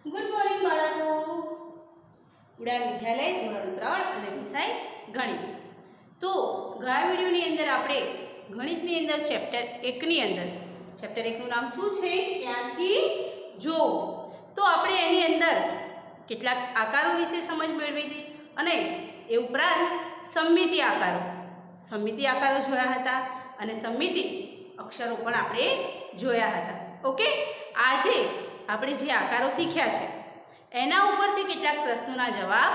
Good morning બાળકો. ઉડાન વિદ્યાલય ધોરણ 3 અને વિષય ગણિત. તો ગયા વિડીયોની અંદર આપણે ગણિતની અંદર ચેપ્ટર 1 ની અંદર ચેપ્ટર 1 નું નામ શું છે? ક્યાંથી જોવું. તો આપણે એની અંદર કેટલાક આકારો વિશે સમજ મેળવી હતી અને એ ઉપરાંત સમમિતિ આકારો જોયા હતા અને સમમિતિ અક્ષરો પણ આપણે જોયા હતા. ઓકે, આજે આપણે જે આકારો શીખ્યા છે એના ઉપરથી કેટલાક પ્રશ્નોના જવાબ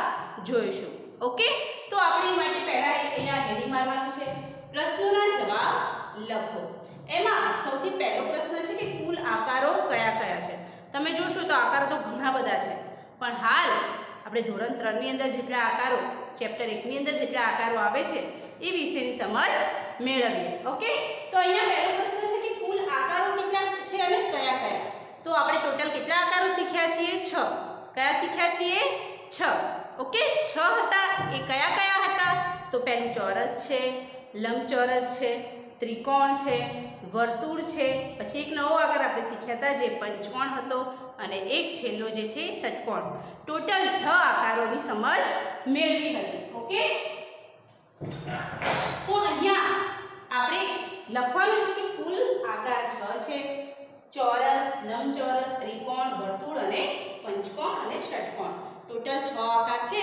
જોઈશું. ઓકે, તો આપણે એ માટે પહેલા અહીંયા હેડિંગ મારવાનું છે. પ્રશ્નોના જવાબ લખો. એમાં સૌથી પહેલો પ્રશ્ન છે કે કુલ આકારો કયા કયા છે. તમે જોશો તો આકારો તો ઘણા બધા છે, પણ હાલ આપણે ધોરણ 3 ની અંદર જેટલા આકારો, ચેપ્ટર 1 ની અંદર જેટલા આકારો આવે છે એ વિશેની સમજ મેળવીએ. ઓકે, તો અહીંયા પહેલો પ્રશ્ન છે કે કુલ આકારો કેટલા છે અને કયા કયા. તો આપણે ટોટલ કેટલા આકારો શીખ્યા છીએ? 6. કયા શીખ્યા છીએ? 6. ઓકે, 6 હતા. એ કયા કયા હતા? તો પહેલું ચોરસ છે, લંબચોરસ છે, ત્રિકોણ છે, વર્તુળ છે, પછી એક નવો આકાર આપણે શીખ્યા હતા જે પંચકોણ હતો અને એક છેલ્લો જે છે ષટકોણ. ટોટલ 6 આકારોની સમજ મેળવી હતી. ઓકે, તો અહીંયા આપણે લખવાનું છે કે કુલ આકાર 6 છે. ચોરસ, લંબચોરસ, ત્રિકોણ, વર્તુળ અને પંચકોણ અને ષટકોણ. ટોટલ 6 આકાર છે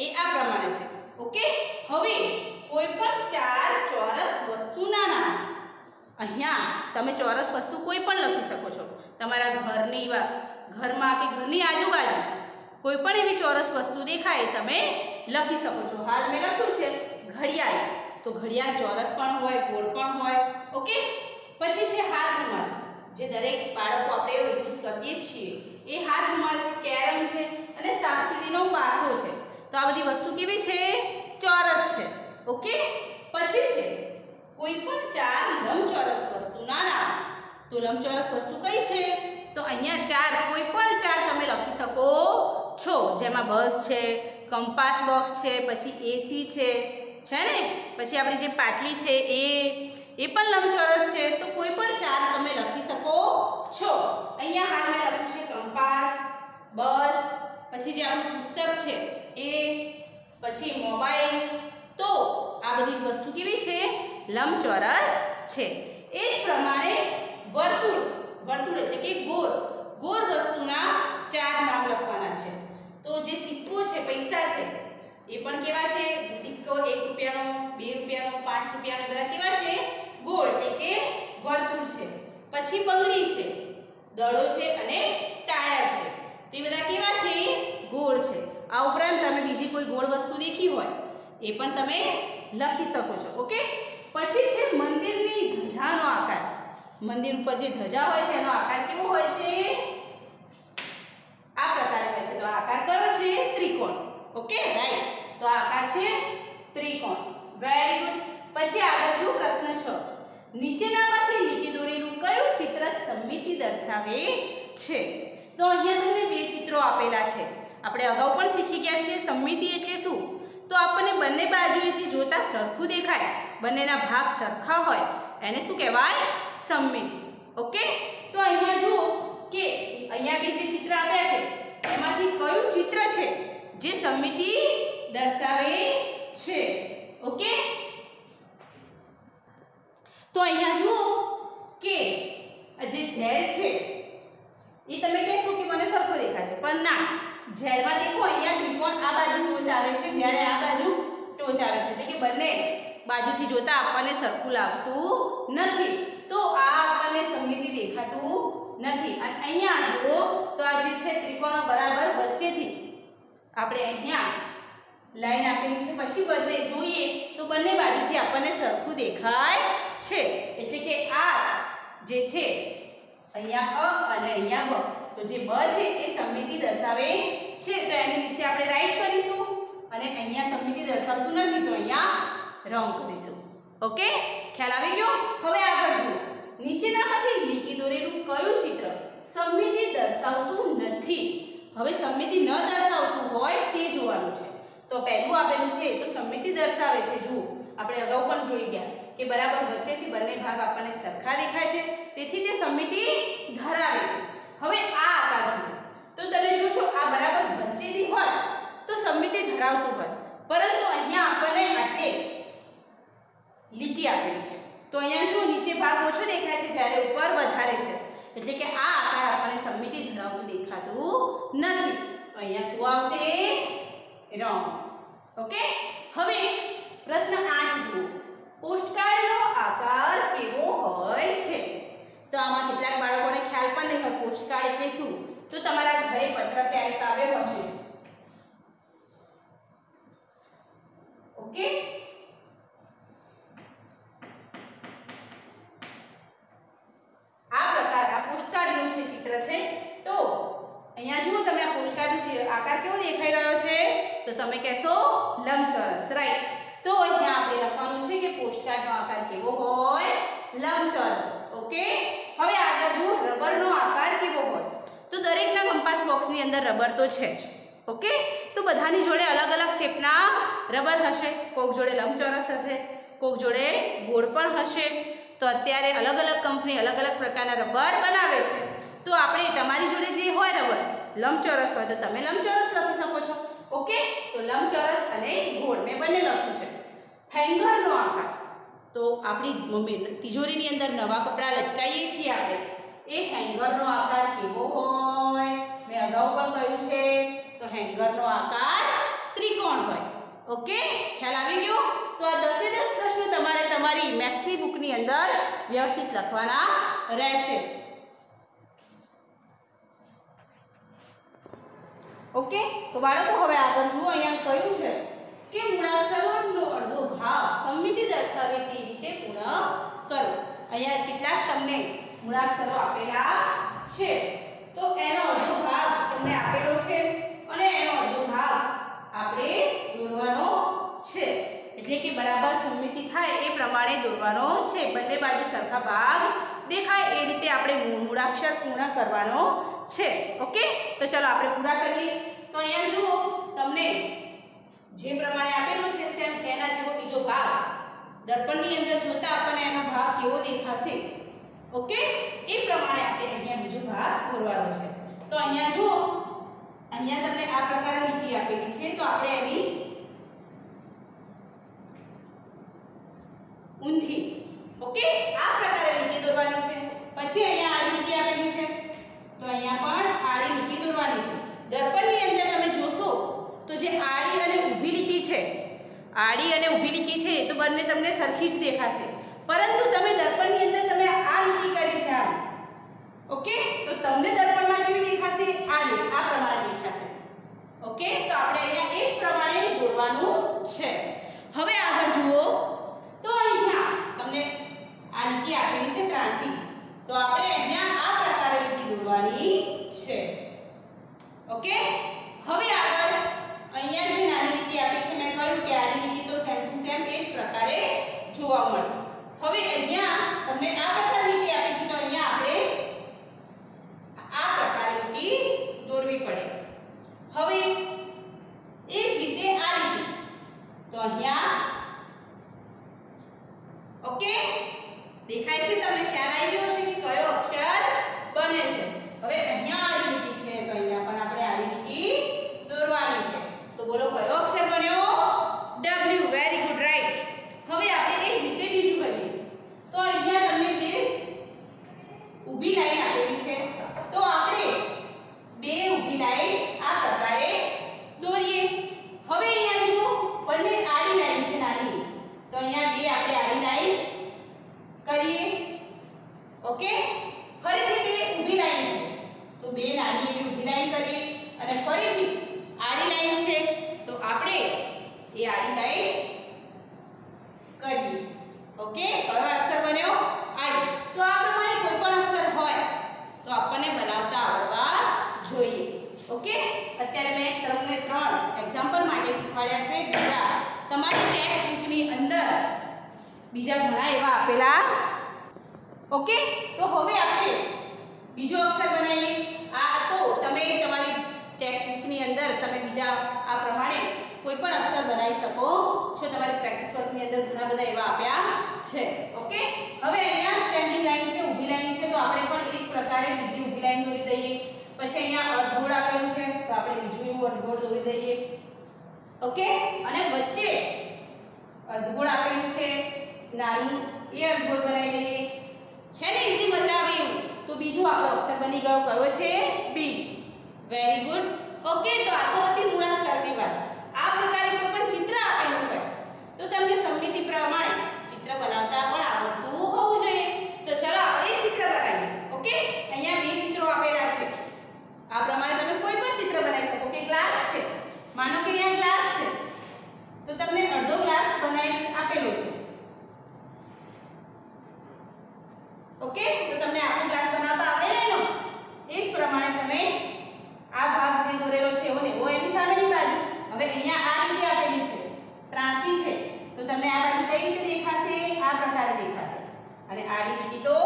એ આ પ્રમાણે છે. ઓકે, હવે કોઈ પણ 4 ચોરસ વસ્તુના નામ. અહીંયા તમે ચોરસ વસ્તુ કોઈ પણ લખી શકો છો. તમારા ઘરમાં કે ઘરની આજુબાજુ કોઈ પણ એવી ચોરસ વસ્તુ દેખાય તમે લખી શકો છો. હાલ મેં લખ્યું છે ઘડિયાળ. તો ઘડિયાળ ચોરસ પણ હોય, ગોળ પણ હોય. ઓકે, પછી છે હાથ રૂમાલ, જે દરેક બાળકો આપણે યુઝ કરીએ છીએ એ હાથ રૂમાલ છે. કેરમ છે અને સાપસીડીનો પાસો છે. તો આ બધી વસ્તુ કેવી છે? ચોરસ છે. ઓકે, પછી છે કોઈ પણ 4 લંબચોરસ વસ્તુના નામ. તો લંબચોરસ વસ્તુ કઈ છે? તો અહીંયા 4 કોઈ પણ 4 તમે લખી શકો છો, જેમાં બસ છે, કંપાસ બોક્સ છે, પછી એસી છે ને, પછી આપણી જે પાટલી છે એ પણ લંબચોરસ છે. તો કોઈ પણ 4 તમે લખી શકો છો. અહીંયા હાલ મેં લખ્યું છે કંપાસ, બસ, પછી જે આપણું પુસ્તક છે એ, પછી મોબાઈલ. તો આ બધી વસ્તુ કેવી છે? લંબચોરસ છે. એ જ પ્રમાણે વર્તુળ એટલે કે ગોળ વસ્તુના 4 નામ લખવાના છે. તો જે સિક્કો છે, પૈસા છે, એ પણ કેવા છે? સિક્કો 1 રૂપિયાનો, 2 રૂપિયાનો, 5 રૂપિયાનો, બધા કેવા છે? ગોળ એટલે કે વર્તુળ છે. પછી બંગડી છે, દડો છે અને ટાયર છે. તે બધા કેવા છે? ગોળ છે. આ ઉપરાંત તમે બીજી કોઈ ગોળ વસ્તુ દેખી હોય એ પણ તમે લખી શકો છો. ઓકે, પછી છે મંદિરની ધજાનો આકાર. મંદિર ઉપર જે ધજા હોય છે એનો આકાર કેવો હોય છે? આ પ્રકારે હોય છે. તો આ આકાર કયો છે? ત્રિકોણ. Okay, right. તો આ આકાર છે ત્રિકોણ. Very good. પછી આગળ જો પ્રશ્ન 6. નીચેનામાંથી લીટી દોરેલું કયું ચિત્ર સમમિતિ દર્શાવે છે? તો અહીંયા તમને 2 ચિત્રો આપેલા છે. આપણે અગાઉ પણ શીખી ગયા છીએ સમમિતિ એટલે શું. તો આપણને બંને બાજુએથી જોતા સરખું દેખાય, બંનેના ભાગ સરખા હોય, એને શું કહેવાય? સમમિતિ. ઓકે, તો અહીંયા જુઓ કે અહીંયા 2 જે ચિત્ર આપ્યા છે એમાંથી કયું ચિત્ર છે જે સમમિતિ દર્શાવે છે? ઓકે, તો અહીંયા જુઓ કે જે ઝેડ છે એ તમે કહેશો કે મને સરખો દેખાય છે, પણ ના. ઝેડમાં દેખો અહીંયા ત્રિકોણ આ બાજુ ટોચ આવે છે, જ્યારે આ બાજુ ટોચ આવે છે, એટલે કે બંને બાજુથી જોતા આપણને સરખું લાગતું નથી. તો આ આપણને સમમિતિ દેખાતું નથી. અને અહીંયા જુઓ તો આ જે છે ત્રિકોણો બરાબર વચ્ચેથી આપણે અહીંયા લાઈન આપેલી છે, પછી બંને જોઈએ તો બંને બાજુથી આપણને સરખું દેખાય છે. એટલે કે આ જે છે અહીંયા અ અને અહીંયા બ. તો જે બ છે એ સમમિતિ દર્શાવે છે. તો એની નીચે આપણે રાઈટ કરીશું અને અહીંયા સમમિતિ દર્શાવતું નથી તો અહીંયા રોંગ કરીશું. ઓકે, ખ્યાલ આવી ગયો? હવે આગળ જુઓ. નીચેનામાંથી લીટી દોરેલું કયું ચિત્ર સમમિતિ દર્શાવતું નથી? હવે સમમિતિ ન દર્શાવતું હોય તે જોવાનું છે. તો પહેલું આપેલું છે તો સમમિતિ દર્શાવે છે. જુઓ, આપણે અગાઉ પણ જોઈ ગયા કે બરાબર વચ્ચેથી બંને ભાગ આપણને સરખા દેખાય છે, તેથી તે સમમિતિ ધરાવે છે. હવે આ આકાર જુઓ તો તમે જોશો સમમિતિ ધરાવતું દેખાતું નથી. તો અહીંયા શું આવશે? રોંગ. ઓકે, હવે પ્રશ્ન 8 જુઓ. પોસ્ટકાર્ડનો આકાર કેવો હોય છે? તો આમાં કેટલાક બાળકોને ખ્યાલ પણ નહીં હોય પોસ્ટકાર્ડ એટલે શું. તો તમારા ઘરે પત્ર ક્યારેક આવ્યો હશે. ઓકે, આ પોસ્ટકાર્ડનું છે ચિત્ર છે. તો અહીંયા જુઓ તમે આ પોસ્ટકાર્ડનો આકાર કેવો દેખાઈ રહ્યો છે? તો તમે કહેશો લંબચોરસ, રાઈટ. તો અહીંયા આપણે લખવાનું છે કે પોસ્ટકાર્ડનો આકાર કેવો હોય? લંબચોરસ. ઓકે, હવે આગળ જુઓ રબરનો આકાર કેવો હોય? તો દરેકના કંપાસ બોક્સની અંદર રબર તો છે જ. ઓકે, તો બધાની જોડે અલગ અલગ શેપના રબર હશે. કોક જોડે લંબચોરસ હશે, કોક જોડે ગોળ પણ હશે. તો અત્યારે અલગ અલગ કંપની અલગ અલગ પ્રકારના રબર બનાવે છે. તો આપણે તમારી જોડે જે હોય રબર લંબચોરસ હોય તો તમે લંબચોરસ લખી શકો છો. ઓકે, તો લંબચોરસ અને ગોળ મેં બંને લખ્યું છે. હેંગરનો આકાર, તો આપણી તિજોરીની અંદર નવા કપડાં લટકાવીએ છીએ આપણે, એ હેંગરનો આકાર કેવો હોય? મેં અગાઉ પણ કહ્યું છે. તો હેંગરનો આકાર ત્રિકોણ હોય. ઓકે, ખ્યાલ આવી ગયો? તો આ 10 પ્રશ્નો તમારે તમારી મેથ્સની બુકની અંદર વ્યવસ્થિત લખવાના રહેશે. ઓકે, તો બાળકો હવે આગળ જુઓ. અહીંયા કહ્યું છે કે મૂળાક્ષરોનો અડધો ભાગ સમમિતિ દર્શાવે તે રીતે પૂર્ણ કરો. અહીંયા કેટલાક તમને મૂળાક્ષરો આપેલા છે. તો એનો અડધો ભાગ તમને આપેલો છે અને એનો અડધો ભાગ આપણે દોરવાનો છે. એટલે કે બરાબર સમમિતિ થાય એ પ્રમાણે દોરવાનો છે. બંને બાજુ સરખા ભાગ દેખાય એ રીતે આપણે મૂળાક્ષર પૂર્ણ કરવાનો છે. ઓકે, તો ચાલો આપણે પૂરા કરીએ. તો અહીંયા જુઓ તમને જે પ્રમાણે આપેલું છે સેમ એના જેવો બીજો ભાગ દર્પણની અંદર જોતા આપણને એનો ભાગ કેવો દેખાશે. ઓકે, એ પ્રમાણે આપણે અહીંયા બીજો ભાગ દોરવાનો છે. તો અહીંયા જુઓ, અહીંયા તમને આ પ્રકારની લીટી આપેલી છે. તો આપણે એની ઊંધી, ઓકે, આ પ્રકારે લીટી દોરવાની છે. પછી અહીંયા આડી લીટી આપેલી છે. તો અહીંયા પણ આડી લીટી દોરવાની છે. દર્પણની અંદર તમે જોશો તો જે આડી અને ઊભી લીટી છે, આડી અને ઊભી લીટી છે તો બંને તમને સરખી જ દેખાશે. પરંતુ તમે દર્પણની અંદર તમે આ લીટી કરી છે આમ. ઓકે, તો તમને દર્પણમાં કેવી દેખાશે? આ પ્રમાણે દેખાશે. ઓકે, તો આપણે અહીંયા એ જ પ્રમાણે દોરવાનું છે. હવે આગળ જુઓ. તો અહીંયા તમને આ લીટી આપેલી છે ત્રાંસી. તો આપણે અહીંયા આ પ્રકારે લીટી દોરવાની છે. ઓકે, હવે આગળ અહીંયા જે નાની લીટી આપી છે મેં કહ્યું કે આડી લીટી તો સેમ ટુ સેમ એ જ પ્રકારે જોવા મળે. હવે અહીંયા તમને આ પ્રકારની લીટી આપી છે. તો અહીંયા આપણે આ પ્રકારે લીટી દોરવી પડે. હવે એ જ રીતે આ લીટી, તો અહીંયા ઓકે દેખાય છે તમને? ખ્યાલ આવી ગયો હશે કે કયો અક્ષર બને છે. હવે અહીંયા આડી લીટી છે તો અહીંયા પણ આપણે આડી લીટી દોરવાની છે. તો બોલો કયો અક્ષર બન્યો? W. Very good, right. હવે આપણે એ જ રીતે બીજું કરીએ. તો અહીંયા તમને બે ઊભી લાઈન આપેલી છે. તો આપણે બે ઊભી લાઈન આ પ્રકારે દોરીએ. હવે અહીંયા જુઓ બંને આડી લાઈન છે નાની. તો અહીંયા બે આપણે આડી લાઈન કરીએ. ઓકે, ફરીથી બે ઊભી લાઈન છે તો બે નાની એવી ઊભી લાઈન કરીએ અને ફરીથી આડી લાઈન છે તો આપણે એ આડી લાઈન કરીએ. ઓકે, કયો અક્ષર બન્યો? આઈ. તો આ પ્રમાણે કોઈ પણ અક્ષર હોય તો આપણને બનાવતા આવડવા જોઈએ. ઓકે, અત્યારે મેં તમને 3 એક્ઝામ્પલ માટે શીખવાડ્યા છે. બીજા તમારી ટેક્સ્ટ બુકની અંદર બીજા ઘણા એવા આપેલા. ઓકે, તો હવે આપણે બીજો અક્ષર બનાવીએ. આ તો તમે તમારી ટેક્સ્ટ બુકની અંદર તમે બીજા આ પ્રમાણે કોઈ પણ અક્ષર બનાવી શકો છો. તમારી પ્રેક્ટિસ વર્કની અંદર ઘણા બધા એવા આપ્યા છે. ઓકે, હવે અહીંયા સ્ટેન્ડિંગ લાઈન છે, ઊભી લાઈન છે તો આપણે પણ એ જ પ્રકારે બીજી ઊભી લાઈન દોરી દઈએ. પછી અહીંયા અર્ધગોળ આપેલું છે તો આપણે બીજું એવું અર્ધગોળ દોરી દઈએ. ઓકે, અને વચ્ચે અર્ધગોળ આપેલું છે નાનું, એ અર્ધગોળ બનાવી દઈએ. છે ને ઈઝી બતાવ્યું? તો બીજો આપણો અક્ષર બની ગયો કયો છે બી. Very good. ઓકે, તો આ તો હતી મૂળાક્ષરની વાત. આ પ્રકારે કોઈ પણ ચિત્ર આપેલું હોય તો તમને સમમિતિ પ્રમાણે ચિત્ર બનાવતા પણ આવડતું હોવું જોઈએ. તો ચલો આપણે ચિત્ર બનાવીએ. ઓકે, અહીંયા બે ચિત્રો આપેલા છે. આ પ્રમાણે તમે કોઈ પણ ચિત્ર બનાવી શકો. કે ગ્લાસ છે, માનો કે અહીંયા ગ્લાસ છે તો તમને અડધો ગ્લાસ બનાવી આપેલો છે. ઓકે, તો તમને આખો ગ્લાસ બનાવતા આવડે ને? એ જ પ્રમાણે તમે આ ભાગ જે દોરેલો છે એવો ને એવો એની સામેની બાજુ. હવે અહીંયા આ રીતે આપેલી છે, ત્રાસી છે, તો તમને આ બાજુ કઈ રીતે દેખાશે? આ પ્રકારે દેખાશે. અને આડી લીટી તો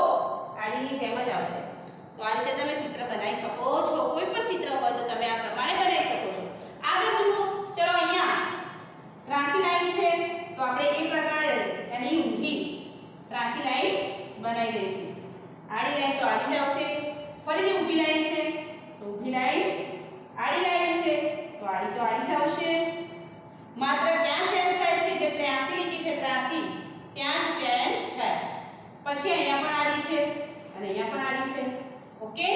આડીની જેમ જ આવશે. તો આ રીતે તમે ચિત્ર બનાવી શકો છો. કોઈ પણ ચિત્ર હોય તો તમે આ પ્રમાણે બનાવી શકો છો. આગળ જુઓ. ચલો અહીંયા ત્રાસી લાઈન છે તો આપણે એ પ્રકારે એની ઊંધી ત્રાસી લાઈન બનાવી દઈશું. આડી લાઈન તો આડી જ આવશે. ફરીથી ઊભી લાઈન છે તો ઊભી લાઈન, આડી લાઈન છે તો આડી જ આવશે. માત્ર ક્યાં ચેન્જ થાય છે? જે ત્રાસી લીટી છે ત્રાસી ત્યાં જ ચેન્જ થાય. પછી અહીંયા પણ આડી છે અને અહીંયા પણ આડી છે. ઓકે,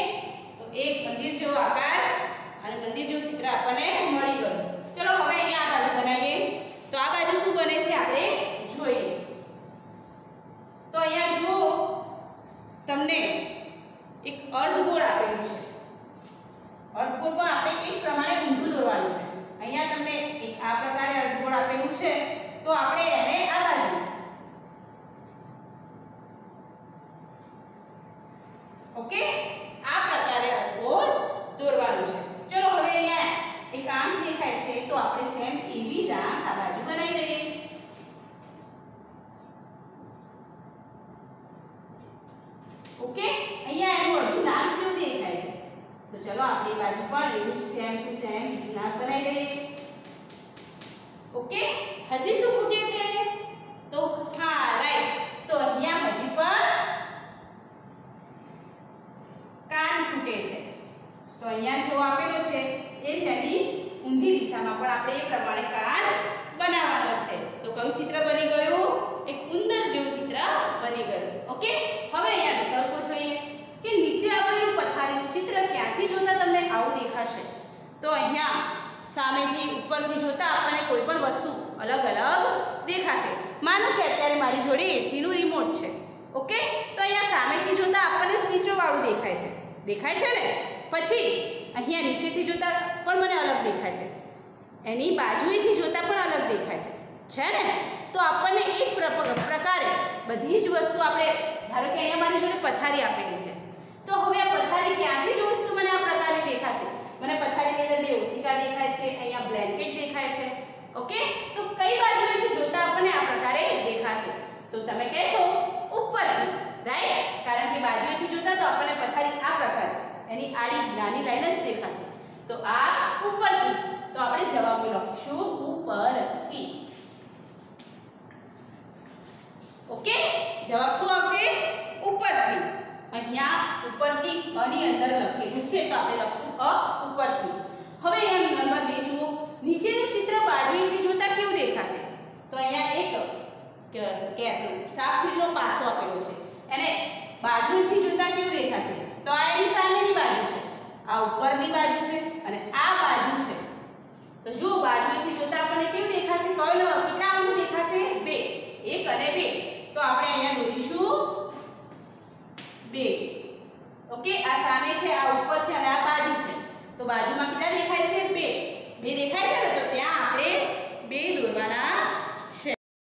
તો એક મંદિર જેવો આકાર અને મંદિર જેવું ચિત્ર આપણને મળી ગયું. ચલો હવે અહીંયા આ બાજુ બનાવીએ. તો આ બાજુ શું બને છે આપણે જોઈએ. તો અહીંયા જુઓ, તમને એક અર્ધગોળ આપેલું છે. અર્ધગોળ પણ આપણે એ જ પ્રમાણે ઊંધું દોરવાનું છે. અહીંયા તમને એક આ પ્રકારે અર્ધગોળ આપેલું છે તો આપણે એને આ બાજુ, ઓકે, આ પ્રકારે અર્ધગોળ દોરવાનું છે. ચલો હવે અહીંયા એક આંખ દેખાય છે તો આપણે સેમ એવી જ આંખ આ બાજુ બનાવી દઈએ. ઓકે, અહીંયા એનું અડધું નાક જેવું દેખાય છે તો ચલો આપણે એ બાજુ પણ એવું સેમ ટુ સેમ બીજું નાક બનાવી દઈએ. ઓકે, હજી શું ખૂટે છે? તો હા, રાઈટ, તો અહીંયા હજી પણ કાન ખૂટે છે. તો અહીંયા જો આપેલો છે એ જ એની ઊંધી દિશામાં પણ આપણે એ પ્રમાણે કાન બનાવવાનો છે. તો કયું ચિત્ર બની ગયું? એક ઉંદર જેવું ચિત્ર બની ગયું. ઓકે, હવે અહીંયા વિકલ્પો જોઈએ કે નીચે આપેલું પથારીનું ચિત્ર ક્યાંથી જોતા તમને આવું દેખાશે. તો અહીંયા સામેથી ઉપરથી જોતા આપણને કોઈ પણ વસ્તુ અલગ અલગ દેખાશે. માનો કે અત્યારે મારી જોડે એસીનું રિમોટ છે. ઓકે, તો અહીંયા સામેથી જોતા આપણને સ્વિચો વાળું દેખાય છે. દેખાય છે ને? પછી અહીંયા નીચેથી જોતા પણ મને અલગ દેખાય છે. એની બાજુએથી જોતા પણ અલગ દેખાય છે ને? તો આપણને એ જ પ્રકારે બધી જ વસ્તુ આપણે, ધારો કે અહીંયા મારી જોડે પથારી આપેલી છે તો હવે આ પથારી ક્યાંથી જોઈશ તો મને આ પ્રકારની દેખાશે. મને પથારીની અંદર બે ઓશિકા દેખાય છે, અહીંયા બ્લેન્કેટ દેખાય છે. ઓકે, તો કઈ બાજુએથી જોતા આપણને આ પ્રકારે દેખાશે? તો તમે કહેશો ઉપરથી, રાઈટ? કારણ કે બાજુએથી જોતા તો આપણને પથારી આ પ્રકારે એની આડી નાની લાઈન જ દેખાશે. તો આ ઉપરથી, તો આપણે જવાબ લખીશું ઉપરથી. ઓકે, જવાબ શું આવશે? ઉપરથી. અહીંયા ઉપરથી અની અંદર લખેલું છે તો આપણે લખશું અ ઉપરથી. હવે અહીંયા નંબર 2 જુઓ. નીચેનું ચિત્ર બાજુએથી જોતા કેવું દેખાશે? તો અહીંયા એક સાપસીડીનો પાસો આપેલો છે અને બાજુએથી જોતા કેવું દેખાશે? તો આ એની સામેની બાજુ છે, આ ઉપરની બાજુ છે અને આ બાજુ છે. તો જો બાજુએથી જોતા આપણને કેવું દેખાશે? કેટલા અંકો દેખાશે? 2. 1 અને 2. તો આપણે અહીંયા દોરીશું 2. ઓકે, આ સામે છે, આ ઉપર છે અને આ બાજુ છે. તો બાજુમાં કેટલા દેખાય છે? 2. 2 દેખાય છે ને? તો ત્યાં આપણે 2 દોરવાના